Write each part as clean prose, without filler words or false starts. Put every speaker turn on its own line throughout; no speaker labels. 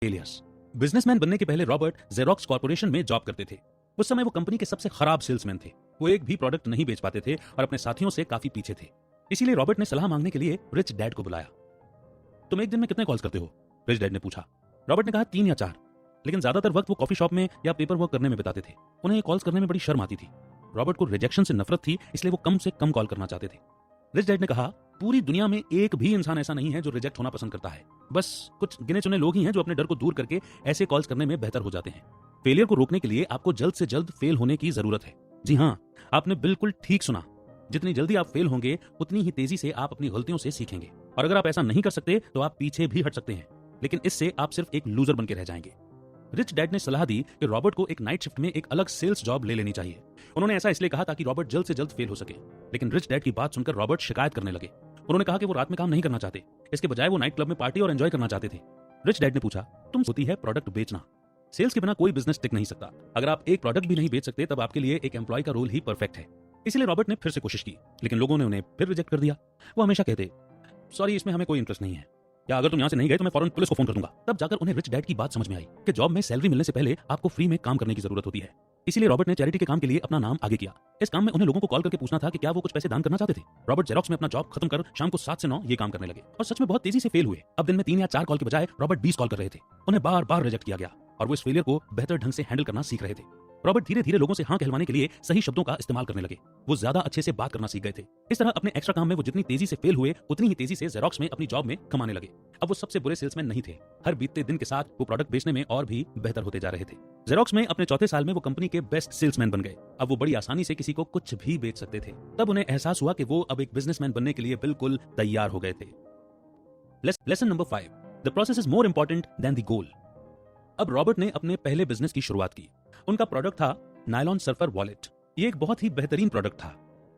Alias. Businessman बनने के पहले रॉबर्ट जेरोक्स कॉर्पोरेशन में जॉब करते थे। उस समय वो कंपनी के सबसे खराब सेल्समैन थे। वो एक भी प्रोडक्ट नहीं बेच पाते थे और अपने साथियों से काफी पीछे थे। इसीलिए रॉबर्ट ने सलाह मांगने के लिए रिच डैड को बुलाया। तुम एक दिन में कितने कॉल्स करते हो? रिच डैड ने पूछा। रॉबर्ट ने कहा 3 या 4, लेकिन ज्यादातर वक्त वो कॉफी शॉप में या पेपर वर्क करने में बिताते थे। उन्हें ये कॉल्स करने में बड़ी शर्म आती थी। रॉबर्ट को रिजेक्शन से नफरत थी, इसलिए वो कम से कम कॉल करना चाहते थे। रिच डैड ने कहा, पूरी दुनिया में एक भी इंसान ऐसा नहीं है जो रिजेक्ट होना पसंद करता है। बस कुछ गिने चुने लोग ही हैं जो अपने डर को दूर करके ऐसे कॉल्स करने में बेहतर हो जाते हैं। फेलियर को रोकने के लिए आपको जल्द से जल्द फेल होने की जरूरत है। जी हाँ, आपने बिल्कुल ठीक सुना। जितनी जल्दी आप फेल होंगे उतनी ही तेजी से आप अपनी गलतियों से सीखेंगे। और अगर आप ऐसा नहीं कर सकते तो आप पीछे भी हट सकते हैं, लेकिन इससे आप सिर्फ एक लूजर बनके रह जाएंगे। रिच डैड ने सलाह दी कि रॉबर्ट को एक नाइट शिफ्ट में एक अलग सेल्स जॉब ले लेनी चाहिए। उन्होंने ऐसा इसलिए कहा ताकि रॉबर्ट जल्द से जल्द फेल हो सके। लेकिन रिच डैड की बात सुनकर रॉबर्ट शिकायत करने लगे। उन्होंने कहा कि वो रात में काम नहीं करना चाहते, इसके बजाय वो नाइट क्लब में पार्टी और एंजॉय करना चाहते थे। रिच डैड ने पूछा, तुम होती है प्रोडक्ट बेचना। सेल्स के बिना कोई बिजनेस टिक नहीं सकता। अगर आप एक प्रोडक्ट भी नहीं बेच सकते तब आपके लिए एक एम्प्लॉय का रोल ही परफेक्ट है। इसलिए रॉबर्ट ने फिर से कोशिश की, लेकिन लोगों ने उन्हें फिर रिजेक्ट कर दिया। वो हमेशा कहते, सॉरी, इसमें हमें कोई इंटरेस्ट नहीं है, या अगर तुम यहाँ से नहीं गए तो मैं फौरन पुलिस को फोन कर दूंगा। तब जाकर उन्हें रिच डैड की बात समझ में आई कि जॉब में सैलरी मिलने से पहले आपको फ्री में काम करने की जरूरत होती है। इसीलिए रॉबर्ट ने चैरिटी के काम के लिए अपना नाम आगे किया। इस काम में उन्हें लोगों को कॉल करके पूछना था कि क्या वो कुछ पैसे दान करना चाहते थे। रॉबर्ट जेरोक्स में अपना जॉब खत्म कर शाम को 7 से 9 ये काम करने लगे और सच में बहुत तेजी से फेल हुए। अब दिन में 3 या 4 कॉल के बजाय रॉबर्ट 20 कॉल कर रहे थे। उन्हें बार बार रिजेक्ट किया गया और वो इस फेलियर को बेहतर ढंग से हैंडल करना सीख रहे थे। रॉबर्ट धीरे धीरे लोगों से हाँ कहलवाने के लिए सही शब्दों का इस्तेमाल करने लगे। वो ज्यादा अच्छे से बात करना सीख गए थे। इस तरह अपने एक्स्ट्रा काम में वो जितनी तेजी से फेल हुए उतनी ही तेजी से जेरोक्स में अपनी जॉब में कमाने लगे। अब वो सबसे बुरे सेल्समैन नहीं थे। हर बीतते दिन के साथ वो प्रोडक्ट बेचने में और भी बेहतर होते जा रहे थे। जेरोक्स में अपने चौथे साल में वो कंपनी के बेस्ट सेल्समैन बन गए। अब वो बड़ी आसानी से किसी को कुछ भी बेच सकते थे। तब उन्हें एहसास हुआ कि वो अब एक बिजनेसमैन बनने के लिए बिल्कुल तैयार हो गए थे। Lesson number 5, the process is more important than the goal. अब रॉबर्ट ने अपने पहले बिजनेस की शुरुआत की। उनका प्रोडक्ट था नायलॉन सर्फर वॉलेट। ये एक बहुत ही बेहतरीन प्रोडक्ट था।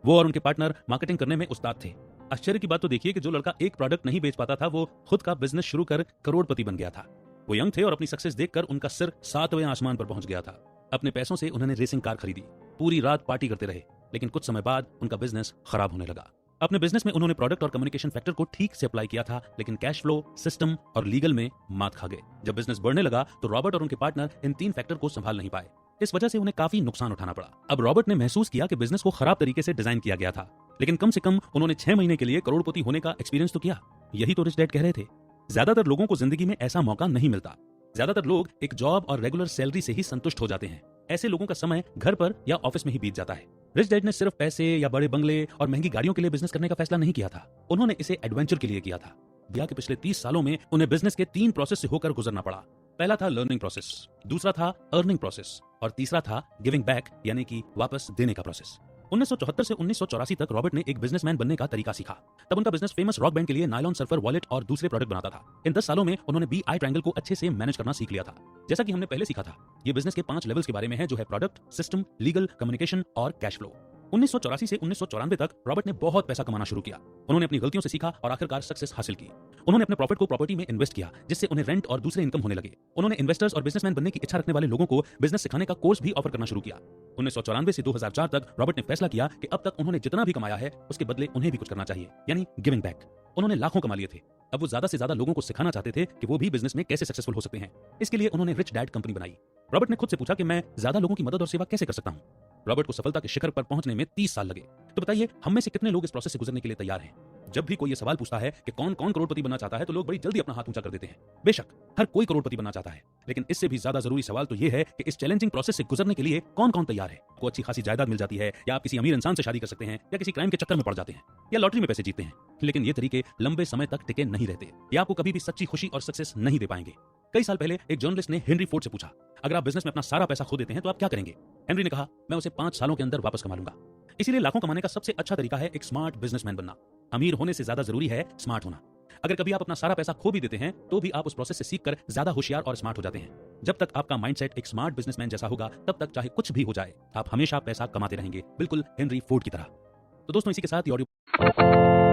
वो और उनके पार्टनर मार्केटिंग करने में उस्ताद थे। आश्चर्य की बात तो देखिए कि जो लड़का एक प्रोडक्ट नहीं बेच पाता था वो खुद का बिजनेस शुरू कर करोड़पति बन गया था। वो यंग थे और अपनी सक्सेस देखकर उनका सिर 7वें आसमान पर पहुंच गया था। अपने पैसों से उन्होंने रेसिंग कार खरीदी, पूरी रात पार्टी करते रहे, लेकिन कुछ समय बाद उनका बिजनेस खराब होने लगा। अपने बिजनेस में उन्होंने प्रोडक्ट और कम्युनिकेशन फैक्टर को ठीक से अप्लाई किया था, लेकिन कैश फ्लो, सिस्टम और लीगल में मात खा गए। जब बिजनेस बढ़ने लगा तो रॉबर्ट और उनके पार्टनर इन 3 फैक्टर को संभाल नहीं पाए। इस वजह से उन्हें काफी नुकसान उठाना पड़ा। अब रॉबर्ट ने महसूस किया कि बिजनेस को खराब तरीके से डिजाइन किया गया था, लेकिन कम से कम उन्होंने 6 महीने के लिए करोड़पति होने का एक्सपीरियंस तो किया। यही तो रिच डैड कह रहे थे। ज्यादातर लोगों को जिंदगी में ऐसा मौका नहीं मिलता। ज्यादातर लोग एक जॉब और रेगुलर सैलरी से ही संतुष्ट हो जाते हैं। ऐसे लोगों का समय घर पर या ऑफिस में ही बीत जाता है। रिच डैड ने सिर्फ पैसे या बड़े बंगले और महंगी गाड़ियों के लिए बिजनेस करने का फैसला नहीं किया था। उन्होंने इसे एडवेंचर के लिए किया था। बिया के पिछले 30 सालों में उन्हें बिजनेस के 3 प्रोसेस से होकर गुजरना पड़ा। पहला था लर्निंग प्रोसेस, दूसरा था अर्निंग प्रोसेस और तीसरा था गिविंग बैक यानी कि वापस देने का प्रोसेस। 1974 से 1984 तक रॉबर्ट ने एक बिजनेसमैन बनने का तरीका सीखा। तब उनका बिजनेस फेमस रॉक बैंड के लिए नायलॉन सर्फर वॉलेट और दूसरे प्रोडक्ट बनाता था। इन 10 सालों में उन्होंने BI ट्रायंगल को अच्छे से मैनेज करना सीख लिया था। जैसा कि हमने पहले सीखा था, ये बिजनेस के 5 लेवल्स के बारे में है, जो है प्रोडक्ट, सिस्टम, लीगल, कम्युनिकेशन और कैश फ्लो। 1984 से 1994 तक रॉबर्ट ने बहुत पैसा कमाना शुरू किया। उन्होंने अपनी गलतियों से सीखा और आखिरकार सक्सेस हासिल की। उन्होंने अपने प्रॉफिट को प्रॉपर्टी में इन्वेस्ट किया, जिससे उन्हें रेंट और दूसरे इनकम होने लगे। उन्होंने इन्वेस्टर्स और बिजनेसमैन बनने की इच्छा रखने वाले लोगों को बिजनेस सिखाने का कोर्स भी ऑफर करना शुरू किया। 1994 से 2004 तक रॉबर्ट ने फैसला किया कि अब तक उन्होंने जितना भी कमाया है उसके बदले उन्हें भी कुछ करना चाहिए, यानी गिविंग बैक। उन्होंने लाखों कमा लिए थे। अब वो ज्यादा से ज्यादा लोगों को सिखाना चाहते थे कि वो भी बिजनेस में कैसे सक्सेसफुल हो सकते हैं। इसके लिए उन्होंने रिच डैड कंपनी बनाई। रॉबर्ट ने खुद से पूछा कि मैं ज्यादा लोगों की मदद और सेवा कैसे कर सकता हूँ। रॉबर्ट को सफलता के शिखर पर पहुंचने में 30 साल लगे। तो बताइए, हम में से कितने लोग इस प्रोसेस से गुजरने के लिए तैयार हैं? जब भी कोई ये सवाल पूछता है कि कौन कौन करोड़पति बनना चाहता है, तो लोग बड़ी जल्दी अपना हाथ ऊंचा कर देते हैं। बेशक हर कोई करोड़पति बनना चाहता है, लेकिन इससे भी ज्यादा जरूरी सवाल तो ये है कि इस चैलेंजिंग प्रोसेस से गुजरने के लिए कौन कौन तैयार है। को अच्छी खासी जायदाद मिल जाती है, या आप किसी अमीर इंसान से शादी कर सकते हैं, या किसी क्राइम के चक्कर में पड़ जाते हैं, या लॉटरी में पैसे जीतते हैं, लेकिन ये तरीके लंबे समय तक टिके नहीं रहते। ये आपको कभी भी सच्ची खुशी और सक्सेस नहीं दे पाएंगे। कई साल पहले एक जर्नलिस्ट ने हेनरी फोर्ड से पूछा, अगर आप बिजनेस में अपना सारा पैसा खो देते हैं तो आप क्या करेंगे? हेनरी ने कहा, मैं उसे 5 सालों के अंदर वापस कमा लूंगा। इसीलिए लाखों कमाने का सबसे अच्छा तरीका है एक स्मार्ट बिजनेसमैन बनना। अमीर होने से ज्यादा जरूरी है स्मार्ट होना। अगर कभी आप अपना सारा पैसा खो भी देते हैं तो भी आप उस प्रोसेस से सीखकर ज्यादा होशियार और स्मार्ट हो जाते हैं। जब तक आपका माइंडसेट एक स्मार्ट बिजनेसमैन जैसा होगा, तब तक चाहे कुछ भी हो जाए, आप हमेशा पैसा कमाते रहेंगे, बिल्कुल हेनरी फोर्ड की तरह। तो दोस्तों, इसी के साथ ये ऑडियो